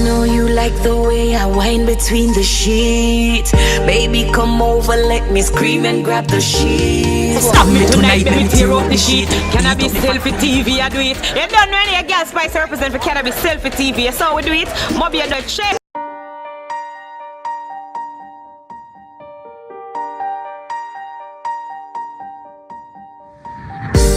know you like the way I whine between the sheets. Baby, come over, let me scream and grab the sheets. Stop me tonight, let me tear up the sheet. Cannabis Selfie TV, I do it. You don't know any girl spice represent for Cannabis Selfie TV. That's how we do it. Moby and the shape.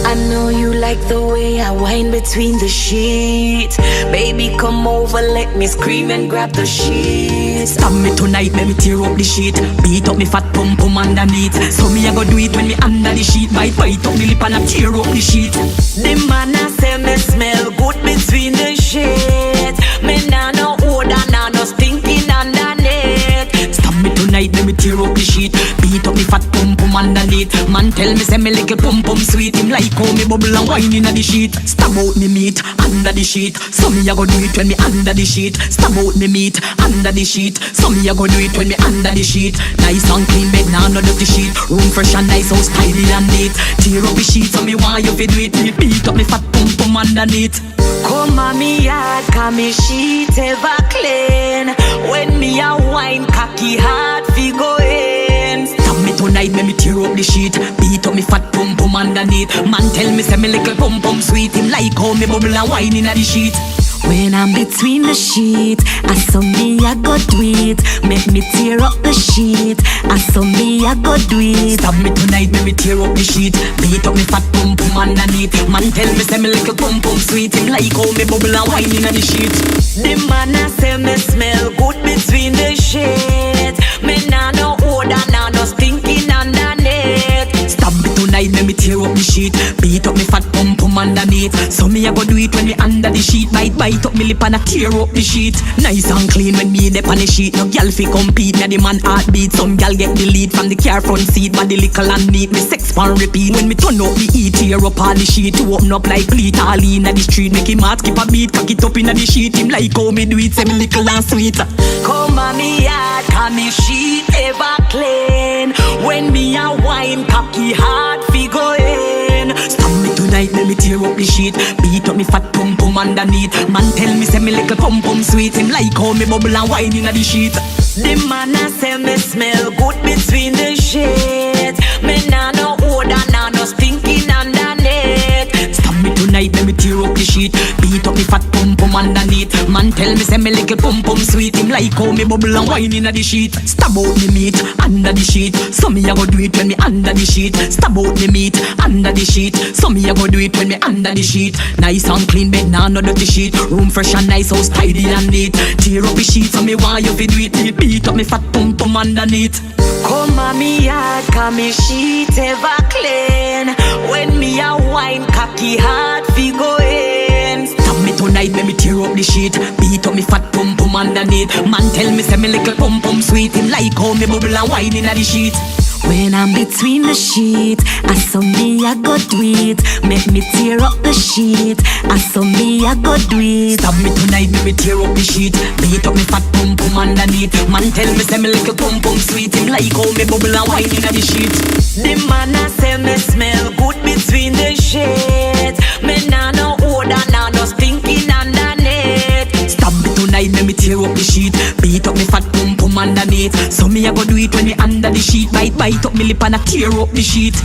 I know you like the way I whine between the sheets. Baby, come over, let me scream and grab the sheets. Stop me tonight, let me tear up the sheet. Beat up me fat pum pum underneath. So me I go do it when me under the sheet. Bite up me lip and I tear up the sheet. The man I say me smell good between the sheets. Me nah no odor, nah no stinking underneath. Stop me tonight, let me tear up the sheet. Beat up me fat pum pum underneath. Man tell me say me little pum pum sweet. Him like how me bubble and wine inna the sheet. Stab out me meat under the sheet. So me a go do it when me under the sheet. Stab out me meat under the sheet. So me a go do it when me under the sheet. Nice and clean bed, nah no dirty sheet. Room fresh and nice, house tidy and neat. Tear up the sheet, so me want you fi do it. Me beat up me fat pum pum underneath. Come on me yard, cause me sheet ever clean. When me a wine, cocky hard fi go in. Stop me tonight, let me tear up the sheet. Beat up me fat pum pum underneath. Man tell me say me little pum pum sweet. Him like how me bubble and wine inna the sheet. When I'm between the sheets, I saw me I go do it. Make me tear up the sheet. I saw me I go do it. Stop me tonight, let me tear up the sheet. Beat up me fat pum pum underneath. Man tell me say me little pum pum sweet. Him like how me bubble and wine inna the sheet. The man I say me smell good between the sheets. Me nah no odor, nah no stinking underneath. Stop me tonight, let me tear up the sheet. Beat up me fat pum pum underneath. So me I go do it when me under the sheet. Bite up me lip and I tear up the sheet. Nice and clean when me dey on the sheet. No girl fi compete, na the man heartbeat. Some girl get the lead from the car front seat. Body little and neat, me sex pan repeat. When me turn up the heat, tear up all the sheet. To open up like pleat, all inna the street. Make him heart skip a beat, cock it up inna the sheet. Him like how me do it, say me little and sweet. Come on me yard, cause me sheet ever clean. When me a wine, cocky hard fi go in. Stop me tonight, let me tear up the sheet. Beat up me fat pum pum underneath. Man tell me say me little pum pum sweet. Him like how me bubble and wine inna the sheet. The man I say me smell good between the sheets. Me nah no odor, nah no stinking underneath. Stop me tonight, let me tear up the sheet. Beat up me fat pum pum underneath. Man tell me say me little pum pum sweet. Him like how me bubble and wine inna the sheet. Stab out me meat under the sheet. So me a go do it when me under the sheet. Stab out me meat under the sheet. So me a go do it when me under the sheet. Nice and clean bed, nah no dirty sheet. Room fresh and nice, house tidy and neat. Tear up the sheet, so me want you fi do it. Me beat up me fat pum pum underneath. Come on me yard, cause me sheet ever clean. When me a wine, cocky hard fi go in. Stop me tonight, let me tear up the sheet. Beat up me fat pum pum underneath. Man tell me say me little pum pum sweet. Him like how me bubble and wine inna the sheet. When I'm between the sheets, I saw me I go do it. Make me tear up the sheet. I saw me I go do it. Stop me tonight, let me tear up the sheet. Beat up me fat pum pum underneath. Man tell me say me little pum pum sweet. Him like how me bubble and wine inna the sheet. The man I say me smell good between the sheets. Me nah no odor, nah no stinking underneath. Stop me tonight, let me tear up the sheet. Beat up me fat pum pum underneath. So me I go do it when me under the sheet. Bite up me lip and I tear up the sheet.